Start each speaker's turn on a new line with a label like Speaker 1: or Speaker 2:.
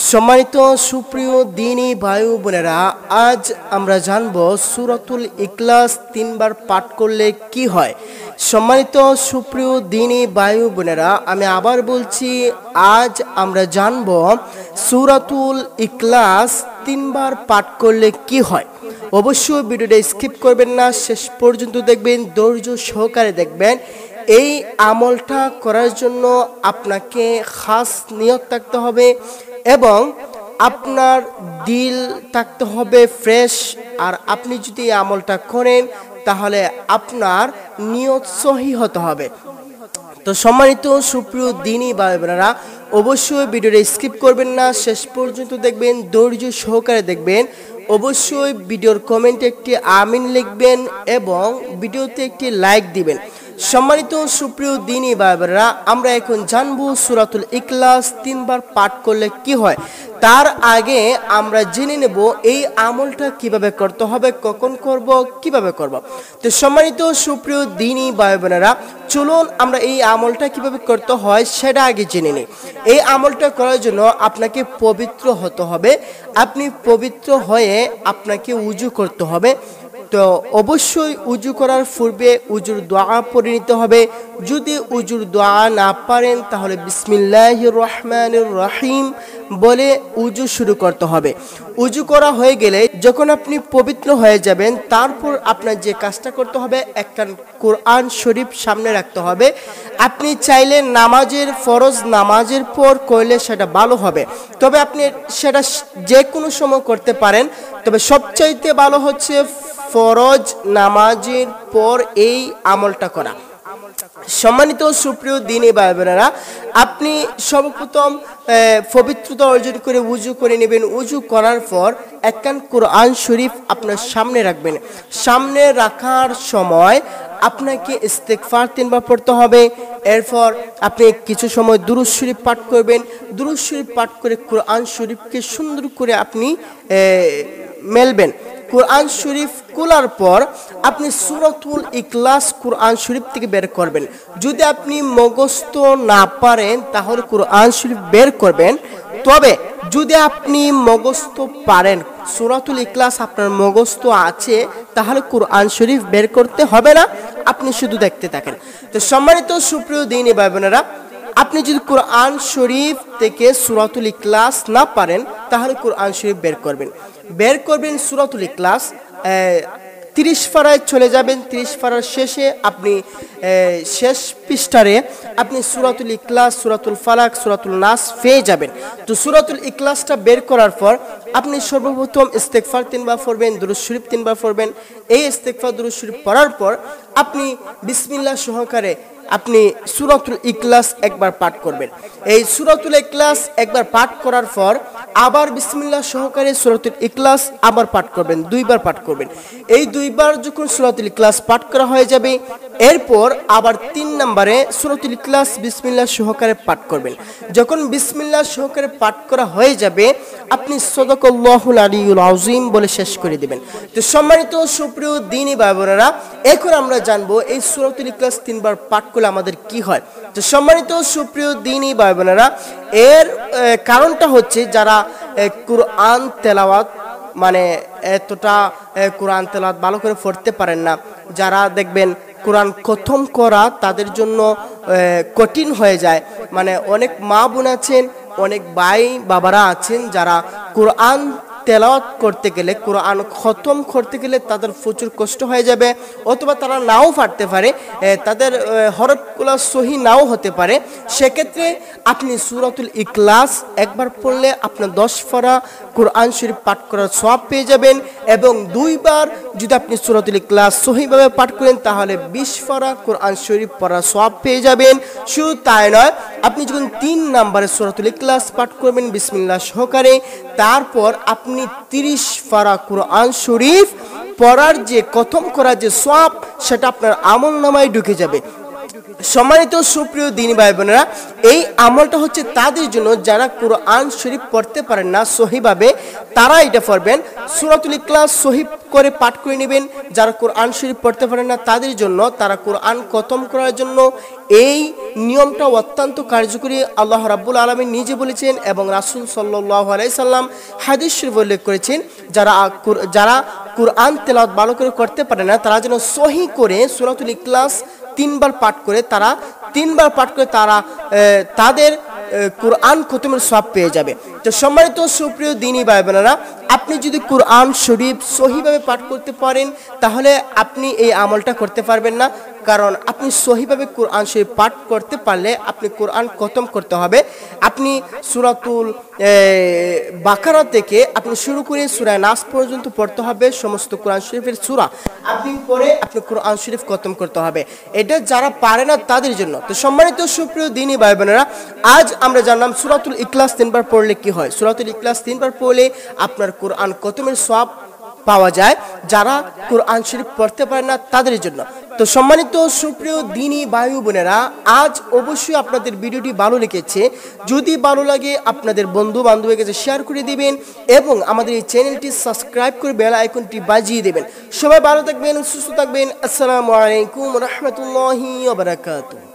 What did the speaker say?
Speaker 1: সম্মানিত সুপ্রিয় দ্বীনী ভাই বোনেরা, আজ আমরা জানব সূরাতুল ইখলাস তিনবার পাঠ করলে কি হয়। সম্মানিত সুপ্রিয় দ্বীনী ভাই বোনেরা, আমি আবার বলছি, আজ আমরা জানব সূরাতুল ইখলাস তিনবার পাঠ করলে কি হয়। অবশ্যই ভিডিওটা স্কিপ করবেন না, শেষ পর্যন্ত দেখবেন, ধৈর্য সহকারে দেখবেন। এই আমলটা করার জন্য আপনাকে খাস নিয়ত থাকতে হবে এবং আপনার দিল থাকতে হবে ফ্রেশ। আর আপনি যদি এই আমলটা করেন তাহলে আপনার নিয়ত সহি হতে হবে। তো সম্মানিত সুপ্রিয় দ্বীনী ভাই বোনেরা, অবশ্যই ভিডিওটা স্কিপ করবেন না, শেষ পর্যন্ত দেখবেন, ধৈর্য সহকারে দেখবেন। অবশ্যই ভিডিওর কমেন্টে একটি আমিন লিখবেন এবং ভিডিওতে একটি লাইক দিবেন। সম্মানিত সুপ্রিয় দ্বীনী ভাই বোনেরা, আমরা এখন জানবো সূরাতুল ইখলাস তিনবার পাঠ করলে কি হয়। তার আগে আমরা জেনে নেব এই আমলটা কিভাবে করতে হবে, কখন করব, কিভাবে করব। তো সম্মানিত সুপ্রিয় দ্বীনী ভাই বোনেরা, চলুন আমরা এই আমলটা কিভাবে করতে হয় সেটা আগে জেনে নিই। এই আমলটা করার জন্য আপনাকে পবিত্র হতে হবে। আপনি পবিত্র হয়ে আপনাকে উযু করতে হবে। তো অবশ্যই উযু করার পূর্বে উযুর দোয়া পড়ে নিতে হবে। যদি উযুর দোয়া না পারেন তাহলে বিসমিল্লাহির রহমানির রহিম বলে উযু শুরু করতে হবে। উযু করা হয়ে গেলে যখন আপনি পবিত্র হয়ে যাবেন, তারপর আপনার যে কাজটা করতে হবে, একটা কোরআন শরীফ সামনে রাখতে হবে। আপনি চাইলে নামাজের ফরজ নামাজের পর করলে সেটা ভালো হবে, তবে আপনি সেটা যে কোনো সময় করতে পারেন। তবে সবচাইতে ভালো হচ্ছে ফরজ নামাজের পর এই আমলটা করা। সম্মানিত সুপ্রিয় দ্বীনী ভাই বোনেরা, আপনি সর্বপ্রথম পবিত্রতা অর্জন করে উযু করে নেবেন। উযু করার পর একখান কোরআন শরীফ আপনার সামনে রাখবেন। সামনে রাখার সময় আপনাকে ইস্তেগফার তিনবার পড়তে হবে। এরপর আপনি কিছু সময় দুরূদ শরীফ পাঠ করবেন। দুরূদ শরীফ পাঠ করে কোরআন শরীফকে সুন্দর করে আপনি মেলবেন। কোরআন শরীফ খোলার পর আপনি সূরাতুল ইখলাস কোরআন শরীফ থেকে বের করবেন। যদি আপনি মুখস্থ না পারেন তাহলে কোরআন শরীফ বের করবেন। তবে যদি আপনি মুখস্থ পারেন, সূরাতুল ইখলাস আপনার মুখস্থ আছে, তাহলে কোরআন শরীফ বের করতে হবে না, আপনি শুধু দেখতে থাকেন। তো সম্মানিত সুপ্রিয় দ্বীনী ভাই বোনেরা, আপনি যদি কোরআন শরীফ থেকে সূরাতুল ইখলাস না পারেন তাহলে কোরআন শরীফ বের করবেন সূরাতুল ইখলাস 30 পারায় চলে যাবেন। 30 পারার শেষে আপনি শেষ পৃষ্ঠারে আপনি সূরাতুল ইখলাস, সূরাতুল ফালাক, সূরাতুল নাস পেয়ে যাবেন। তো সূরাতুল ইখলাসটা বের করার পর আপনি সর্বপ্রথম ইস্তেগফার 3 বার পড়বেন, দুরূদ শরীফ 3 বার পড়বেন। এই ইস্তেগফার দুরূদ শরীফ পড়ার পর আপনি বিসমিল্লাহ সহকারে আপনি সূরাতুল ইখলাস একবার পাঠ করবেন। এই সূরাতুল ইখলাস একবার পাঠ করার পর আবার বিসমিল্লাহ সহকারে সূরাতুল ইখলাস আবার পাঠ করবেন, 2 বার পাঠ করবেন। এই 2 বার যখন সূরাতুল ইখলাস পাঠ করা হয়ে যাবে, এরপর আবার 3 নম্বরে সূরাতুল ইখলাস বিসমিল্লাহ সহকারে পাঠ করবেন। যখন বিসমিল্লাহ সহকারে পাঠ করা হয়ে যাবে, আপনি সাদাকাল্লাহুল আলিয়্যুল আযীম বলে শেষ করে দিবেন। তো সম্মানিত সুপ্রিয় দ্বীনী ভাই বোনেরা, এখন আমরা জানবো এই সূরাতুল ইখলাস 3 বার পাঠ করলে আমাদের কি হয়। তো সম্মানিত সুপ্রিয় দ্বীনী ভাই বোনেরা, এর কারণটা হচ্ছে যারা কোরআন তেলাওয়াত মানে এতটা কোরআন তেলাওয়াত ভালো করে পড়তে পারেন না, যারা দেখবেন কোরআন খতম করা তাদের জন্য কঠিন হয়ে যায়। মানে অনেক মা বোন আছেন, অনেক ভাই বাবারা আছেন যারা কোরআন তেলাওয়াত করতে গেলে, কোরআন খতম করতে গেলে তাদের প্রচুর কষ্ট হয়ে যাবে, অথবা তারা নাও পারতে পারে, তাদের হরফগুলো সহি নাও হতে পারে। সেক্ষেত্রে আপনি সূরাতুল ইখলাস একবার পড়লে আপনার 10 পারা কোরআন শরীফ পাঠ করার সওয়াব পেয়ে যাবেন, এবং 2 বার যদি আপনি সূরাতুল ইখলাস সহিভাবে পাঠ করেন তাহলে 20 পারা কোরআন শরীফ পড়ার সওয়াব পেয়ে যাবেন। শুধু তাই নয়, আপনি যখন 3 নম্বরে সূরাতুল ইখলাস পাঠ করবেন বিসমিল্লাহ সহকারে, তারপর আপনি 30 পারা কোরআন শরীফ পড়ার যে খতম করার যে সওয়াব, সেটা আপনার আমলনামায় ঢুকে যাবে। সম্মানিত সুপ্রিয় দিনী ভাই বোনেরা, এই আমলটা হচ্ছে তাদের জন্য যারা কোরআন শরীফ পড়তে পারেন না সহিভাবে, তারা এটা পড়বেন। সূরাতুল ইখলাস সহি করে পাঠ করে নেবেন। যারা কোরআন শরীফ পড়তে পারেন না তাদের জন্য, তারা কোরআন খতম করার জন্য এই নিয়মটা অত্যন্ত কার্যকরী। আল্লাহ রাব্বুল আলামিন নিজে বলেছেন এবং রাসূল সাল্লাল্লাহু আলাইহি সাল্লাম হাদিস শরীফে উল্লেখ করেছেন, যারা কোরআন তেলাওয়াত ভালো করে করতে পারে না তারা যেন সহি করে সূরাতুল ইখলাস তিনবার পাঠ করে তারা তাদের কোরআন খতমের সওয়াব পেয়ে যাবে। তো সম্মানিত সুপ্রিয় দিনী ভাই বোনেরা, আপনি যদি কোরআন শরীফ সহিভাবে পাঠ করতে পারেন তাহলে আপনি এই আমলটা করতে পারবেন না, কারণ আপনি সহিভাবে কোরআন শরীফ পাঠ করতে পারলে আপনি কোরআন খতম করতে হবে। আপনি সূরাতুল বাকারা থেকে আপনি শুরু করে সূরা নাস পর্যন্ত পড়তে হবে, সমস্ত কোরআন শরীফের সূরা আপনি পড়ে আপনি কোরআন শরীফ খতম করতে হবে। এটা যারা পারে না তাদের জন্য। তো সম্মানিত সুপ্রিয় দিনী ভাই বোনেরা, আজ আমরা জানলাম সূরাতুল ইখলাস 3 বার পড়লে কি হয়। সূরাতুল ইখলাস 3 বার পড়লে আপনার কোরআন খতমের সওয়াব পাওয়া যায়, যারা কোরআন শরীফ পড়তে পারে না তাদের জন্য। তো সম্মানিত সুপ্রিয় দিনী ভাই বোনেরা, আজ অবশ্যই আপনাদের ভিডিওটি ভালো লেগেছে। যদি ভালো লাগে আপনাদের বন্ধু বান্ধবের কাছে শেয়ার করে দিবেন এবং আমাদের এই চ্যানেলটি সাবস্ক্রাইব করে বেল আইকনটি বাজিয়ে দেবেন। সবাই ভালো থাকবেন, সুস্থ থাকবেন। আসসালামু আলাইকুম ওয়া রাহমাতুল্লাহি ওয়া বারাকাতুহু।